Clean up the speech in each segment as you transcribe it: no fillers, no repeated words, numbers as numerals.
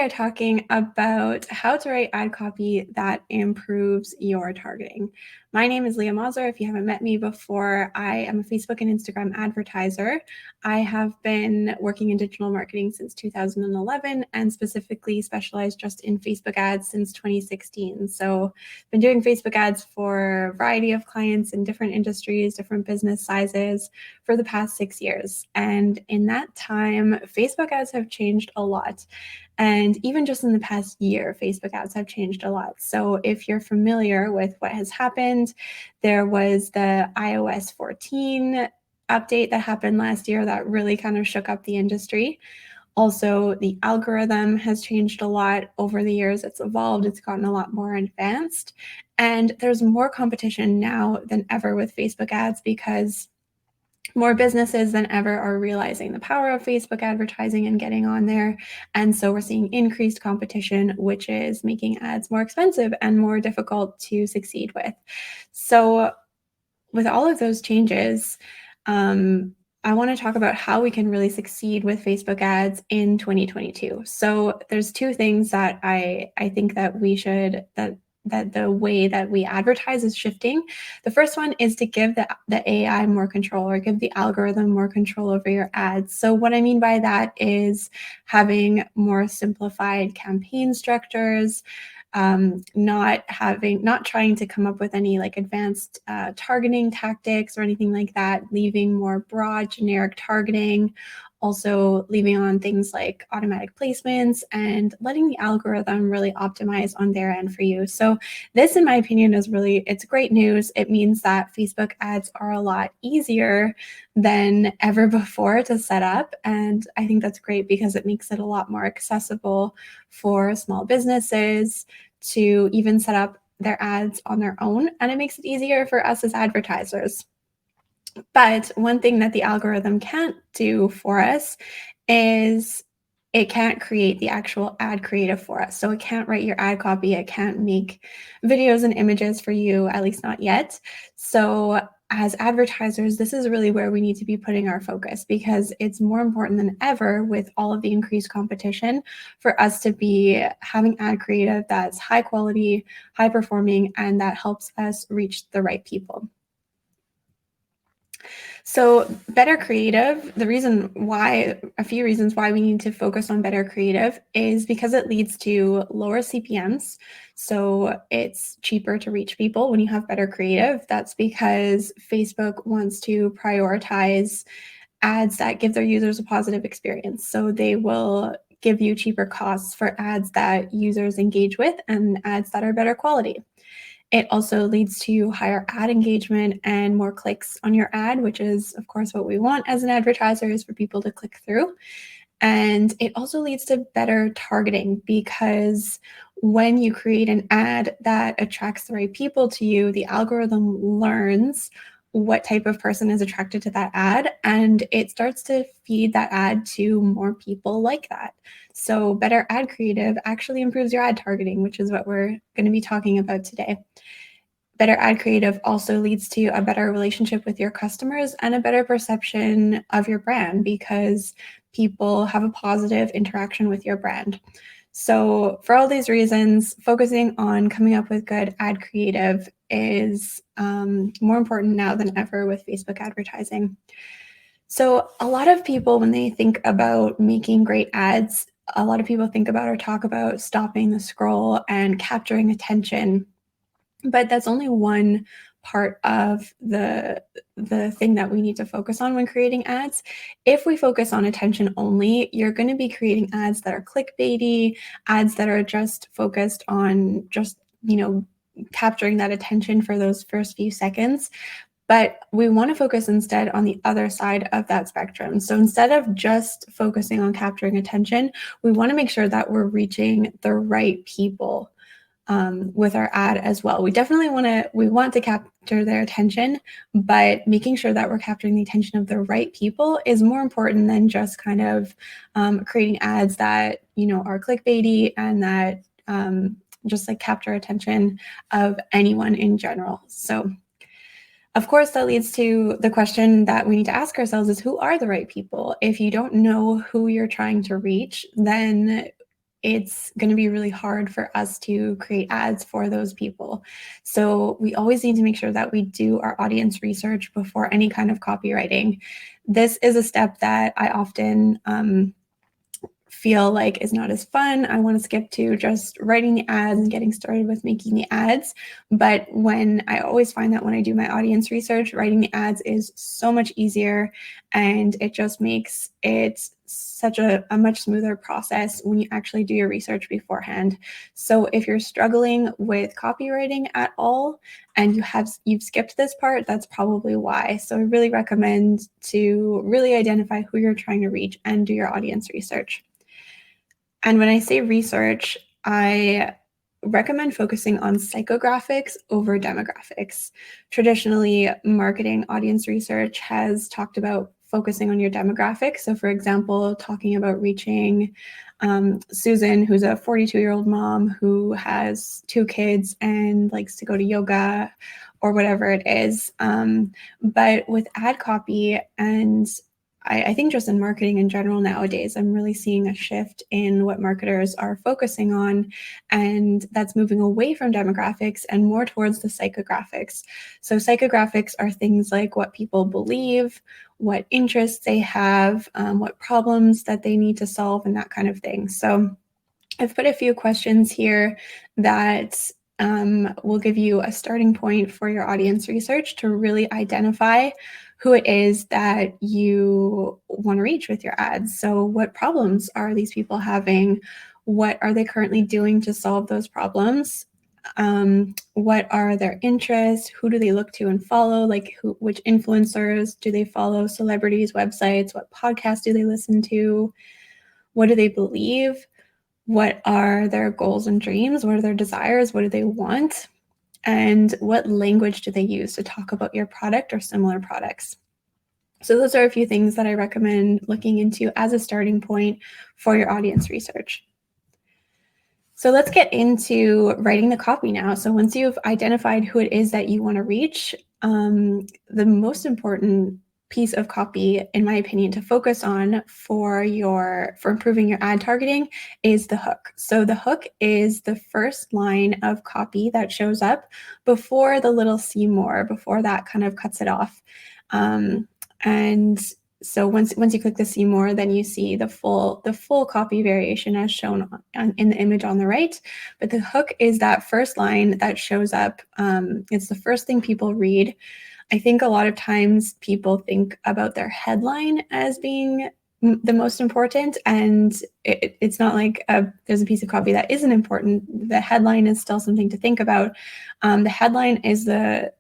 Are talking about how to write ad copy that improves your targeting. My name is Leah Mazur. If you haven't met me before, I am a Facebook and Instagram advertiser. I have been working in digital marketing since 2011 and specifically specialized just in Facebook ads since 2016. So I've been doing Facebook ads for a variety of clients in different industries, different business sizes for the past 6 years. And in that time, Facebook ads have changed a lot. And even just in the past year, Facebook ads have changed a lot. So if you're familiar with what has happened, there was the iOS 14 update that happened last year that really kind of shook up the industry. Also, the algorithm has changed a lot over the years. It's evolved, it's gotten a lot more advanced. And there's more competition now than ever with Facebook ads because more businesses than ever are realizing the power of Facebook advertising and getting on there. And so we're seeing increased competition, which is making ads more expensive and more difficult to succeed with. So with all of those changes, I want to talk about how we can really succeed with Facebook ads in 2022. So there's two things that I think that we should, that the way that we advertise is shifting. The first one is to give the AI more control, or give the algorithm more control over your ads. So what I mean by that is having more simplified campaign structures, not trying to come up with any like advanced targeting tactics or anything like that, leaving more broad generic targeting, also leaving on things like automatic placements and letting the algorithm really optimize on their end for you. So this, in my opinion, it's great news. It means that Facebook ads are a lot easier than ever before to set up. And I think that's great because it makes it a lot more accessible for small businesses to even set up their ads on their own. And it makes it easier for us as advertisers. But one thing that the algorithm can't do for us is it can't create the actual ad creative for us. So it can't write your ad copy. It can't make videos and images for you, at least not yet. So as advertisers, this is really where we need to be putting our focus, because it's more important than ever with all of the increased competition for us to be having ad creative that's high quality, high performing, and that helps us reach the right people. So better creative, a few reasons why we need to focus on better creative is because it leads to lower CPMs. So it's cheaper to reach people when you have better creative. That's because Facebook wants to prioritize ads that give their users a positive experience. So they will give you cheaper costs for ads that users engage with and ads that are better quality. It also leads to higher ad engagement and more clicks on your ad, which is, of course, what we want as an advertiser, is for people to click through. And it also leads to better targeting, because when you create an ad that attracts the right people to you, the algorithm learns what type of person is attracted to that ad, and it starts to feed that ad to more people like that. So better ad creative actually improves your ad targeting, which is what we're going to be talking about today. Better ad creative also leads to a better relationship with your customers and a better perception of your brand, because people have a positive interaction with your brand. So for all these reasons, focusing on coming up with good ad creative is more important now than ever with Facebook advertising. So a lot of people, when they think about making great ads, a lot of people think about or talk about stopping the scroll and capturing attention. But that's only one part of the thing that we need to focus on when creating ads. If we focus on attention only, you're going to be creating ads that are clickbaity, ads that are just focused on capturing that attention for those first few seconds. But we want to focus instead on the other side of that spectrum. So instead of just focusing on capturing attention, we want to make sure that we're reaching the right people with our ad as well. We definitely want to capture their attention, but making sure that we're capturing the attention of the right people is more important than just kind of creating ads that, are clickbaity and that just like capture attention of anyone in general. So of course, that leads to the question that we need to ask ourselves is, who are the right people? If you don't know who you're trying to reach, then it's going to be really hard for us to create ads for those people. So we always need to make sure that we do our audience research before any kind of copywriting. This is a step that I often feel like is not as fun. I want to skip to just writing the ads and getting started with making the ads. But when I always find that when I do my audience research, writing the ads is so much easier, and it just makes it such a much smoother process when you actually do your research beforehand. So if you're struggling with copywriting at all and you've skipped this part, that's probably why. So I really recommend to really identify who you're trying to reach and do your audience research. And when I say research, I recommend focusing on psychographics over demographics. Traditionally, marketing audience research has talked about focusing on your demographics. So for example, talking about reaching Susan, who's a 42-year-old mom who has 2 kids and likes to go to yoga or whatever it is. But with ad copy, and I think just in marketing in general nowadays, I'm really seeing a shift in what marketers are focusing on, and that's moving away from demographics and more towards the psychographics. So psychographics are things like what people believe, what interests they have, what problems that they need to solve, and that kind of thing. So I've put a few questions here that will give you a starting point for your audience research to really identify who it is that you want to reach with your ads. So what problems are these people having? What are they currently doing to solve those problems? What are their interests? Who do they look to and follow? Like which influencers do they follow? Celebrities, websites? What podcasts do they listen to? What do they believe? What are their goals and dreams? What are their desires? What do they want? And what language do they use to talk about your product or similar products? So those are a few things that I recommend looking into as a starting point for your audience research. So let's get into writing the copy now. So once you've identified who it is that you want to reach, the most important piece of copy, in my opinion, to focus on for improving your ad targeting is the hook. So the hook is the first line of copy that shows up before the little "see more," before that kind of cuts it off. And so once you click the see more, then you see the full copy variation as shown in the image on the right. But the hook is that first line that shows up. It's the first thing people read. I think a lot of times people think about their headline as being the most important, and it's not like there's a piece of copy that isn't important. The headline is still something to think about. The headline is the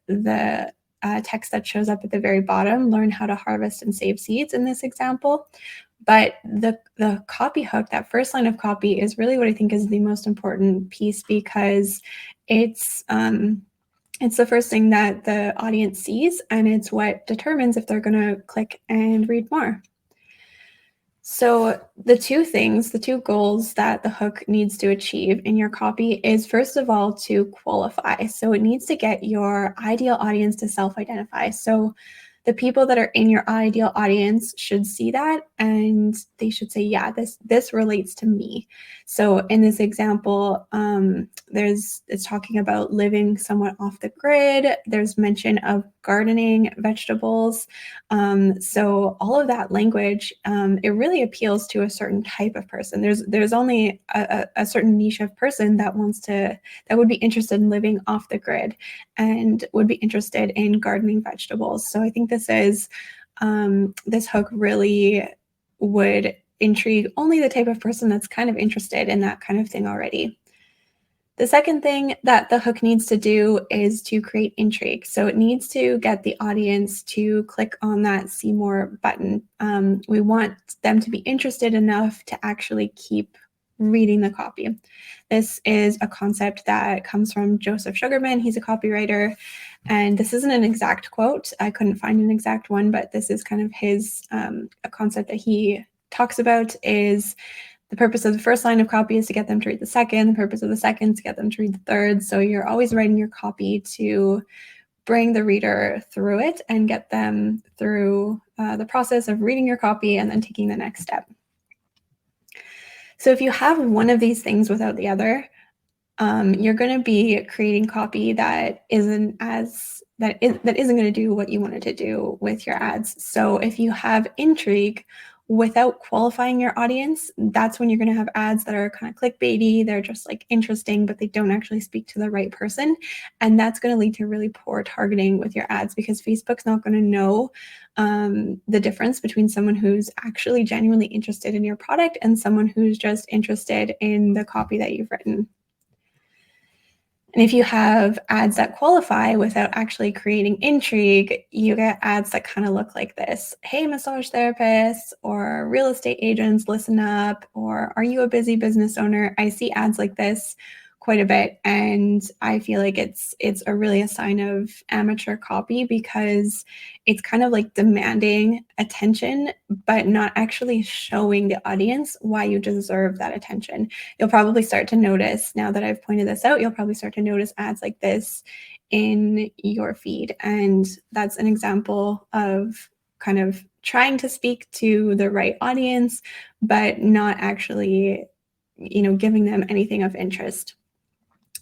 text that shows up at the very bottom, learn how to harvest and save seeds in this example. But the copy hook, that first line of copy, is really what I think is the most important piece, because it's the first thing that the audience sees, and it's what determines if they're going to click and read more. So the two goals that the hook needs to achieve in your copy is, first of all, to qualify. So it needs to get your ideal audience to self-identify. So the people that are in your ideal audience should see that, and they should say, yeah, this relates to me. So in this example, it's talking about living somewhat off the grid. There's mention of gardening, vegetables. So all of that language, it really appeals to a certain type of person. There's only a certain niche of person that would be interested in living off the grid and would be interested in gardening vegetables. So I think this hook really would intrigue only the type of person that's kind of interested in that kind of thing already. The second thing that the hook needs to do is to create intrigue. So it needs to get the audience to click on that see more button. We want them to be interested enough to actually keep reading the copy. This is a concept that comes from Joseph Sugarman. He's a copywriter, and this isn't an exact quote. I couldn't find an exact one, but this is kind of his a concept that he talks about is the purpose of the first line of copy is to get them to read the second. The purpose of the second is to get them to read the third. So you're always writing your copy to bring the reader through it and get them through the process of reading your copy and then taking the next step. So if you have one of these things without the other, you're going to be creating copy that isn't going to do what you want it to do with your ads. So if you have intrigue without qualifying your audience, that's when you're going to have ads that are kind of clickbaity. They're just like interesting, but they don't actually speak to the right person. And that's going to lead to really poor targeting with your ads, because Facebook's not going to know the difference between someone who's actually genuinely interested in your product and someone who's just interested in the copy that you've written. And if you have ads that qualify without actually creating intrigue, you get ads that kind of look like this. Hey, massage therapists, or real estate agents, listen up, or are you a busy business owner? I see ads like this quite a bit, and I feel like it's a sign of amateur copy, because it's kind of like demanding attention but not actually showing the audience why you deserve that attention. You'll probably start to notice, now that I've pointed this out, you'll probably start to notice ads like this in your feed, and that's an example of kind of trying to speak to the right audience but not actually giving them anything of interest.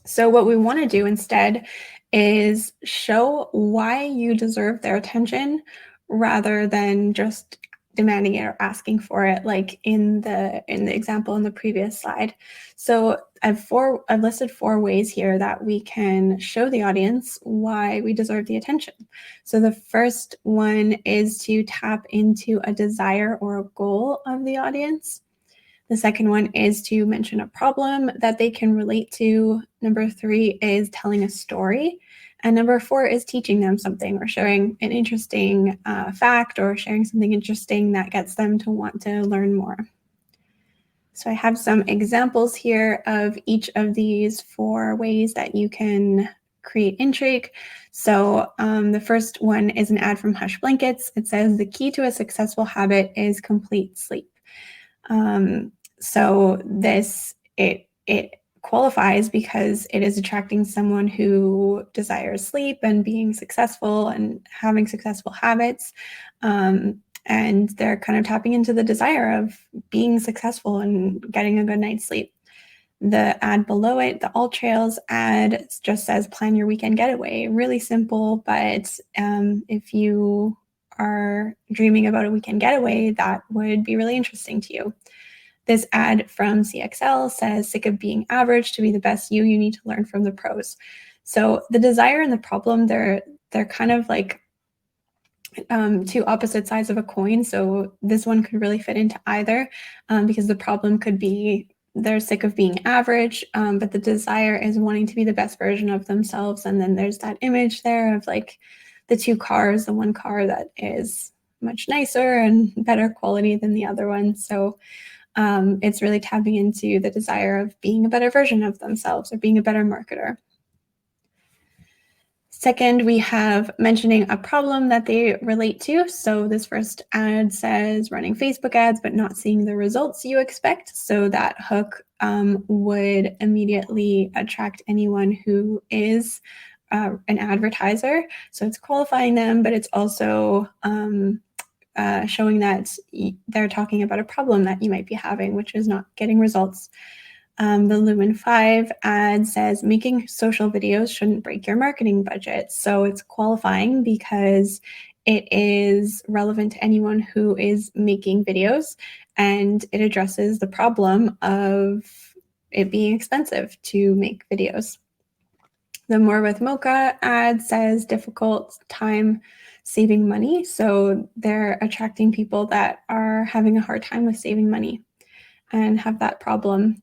So what we want to do instead is show why you deserve their attention rather than just demanding it or asking for it, like in the example in the previous slide. So I've listed 4 ways here that we can show the audience why we deserve the attention. So the first one is to tap into a desire or a goal of the audience. The second one is to mention a problem that they can relate to. Number 3 is telling a story. And number 4 is teaching them something, or sharing an interesting fact, or sharing something interesting that gets them to want to learn more. So I have some examples here of each of these 4 ways that you can create intrigue. So the first one is an ad from Hush Blankets. It says, the key to a successful habit is complete sleep. So this, it qualifies because it is attracting someone who desires sleep and being successful and having successful habits. And they're kind of tapping into the desire of being successful and getting a good night's sleep. The ad below it, the All Trails ad, just says plan your weekend getaway. Really simple, but if you are dreaming about a weekend getaway, that would be really interesting to you. This ad from CXL says, sick of being average, to be the best you need to learn from the pros. So the desire and the problem, they're kind of like 2 opposite sides of a coin. So this one could really fit into either, because the problem could be they're sick of being average, but the desire is wanting to be the best version of themselves. And then there's that image there of like the 2 cars, the one car that is much nicer and better quality than the other one. So it's really tapping into the desire of being a better version of themselves, or being a better marketer. Second, we have mentioning a problem that they relate to. So this first ad says running Facebook ads but not seeing the results you expect. So that hook would immediately attract anyone who is an advertiser. So it's qualifying them, but it's also showing that they're talking about a problem that you might be having, which is not getting results. The Lumen 5 ad says making social videos shouldn't break your marketing budget. So it's qualifying because it is relevant to anyone who is making videos, and it addresses the problem of it being expensive to make videos. The More with Mocha ad says difficult time saving money. So they're attracting people that are having a hard time with saving money and have that problem.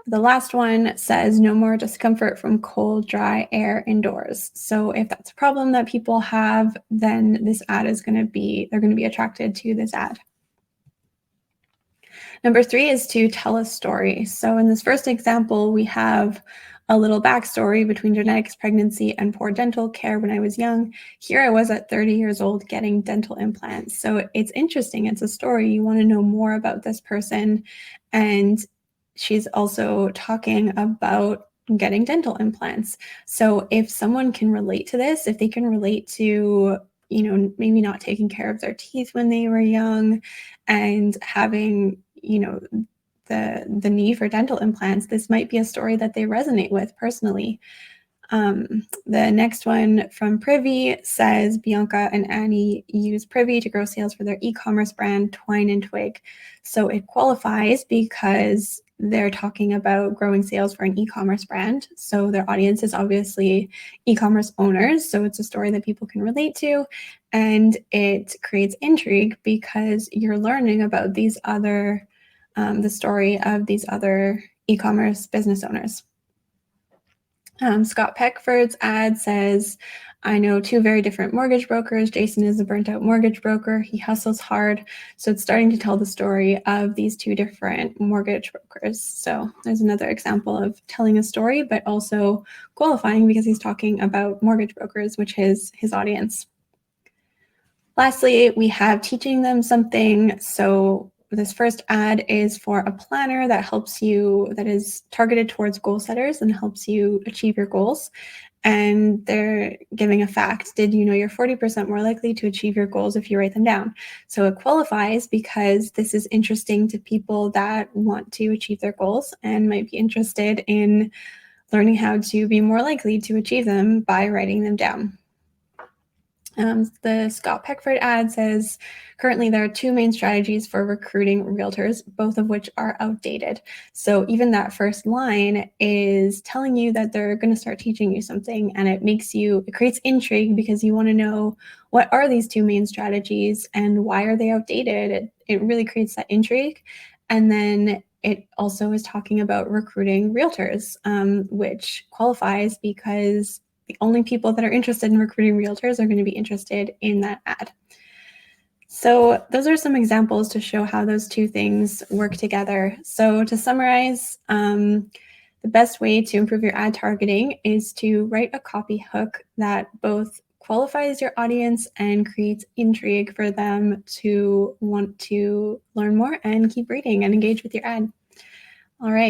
The last one says no more discomfort from cold, dry air indoors. So if that's a problem that people have, then this ad is they're going to be attracted to this ad. Number 3 is to tell a story. So in this first example, we have a little backstory between genetics, pregnancy, and poor dental care when I was young. Here I was at 30 years old getting dental implants. So it's interesting. It's a story. You want to know more about this person. And she's also talking about getting dental implants. So if someone can relate to this, if they can relate to, maybe not taking care of their teeth when they were young and having, the need for dental implants, this might be a story that they resonate with personally. The next one from Privy says Bianca and Annie use Privy to grow sales for their e-commerce brand Twine and Twig. So it qualifies because they're talking about growing sales for an e-commerce brand. So their audience is obviously e-commerce owners. So it's a story that people can relate to. And it creates intrigue because you're learning about these other, the story of these other e-commerce business owners. Scott Peckford's ad says, I know two very different mortgage brokers. Jason is a burnt out mortgage broker. He hustles hard. So it's starting to tell the story of these two different mortgage brokers. So there's another example of telling a story, but also qualifying because he's talking about mortgage brokers, which is his audience. Lastly, we have teaching them something. So this first ad is for a planner that helps you, that is targeted towards goal setters and helps you achieve your goals. And they're giving a fact. Did you know you're 40% more likely to achieve your goals if you write them down? So it qualifies because this is interesting to people that want to achieve their goals and might be interested in learning how to be more likely to achieve them by writing them down. The Scott Peckford ad says, currently there are two main strategies for recruiting realtors, both of which are outdated. So even that first line is telling you that they're going to start teaching you something, and it creates intrigue because you want to know what are these two main strategies and why are they outdated? It really creates that intrigue. And then it also is talking about recruiting realtors, which qualifies because the only people that are interested in recruiting realtors are going to be interested in that ad. So those are some examples to show how those two things work together. So to summarize, the best way to improve your ad targeting is to write a copy hook that both qualifies your audience and creates intrigue for them to want to learn more and keep reading and engage with your ad. All right.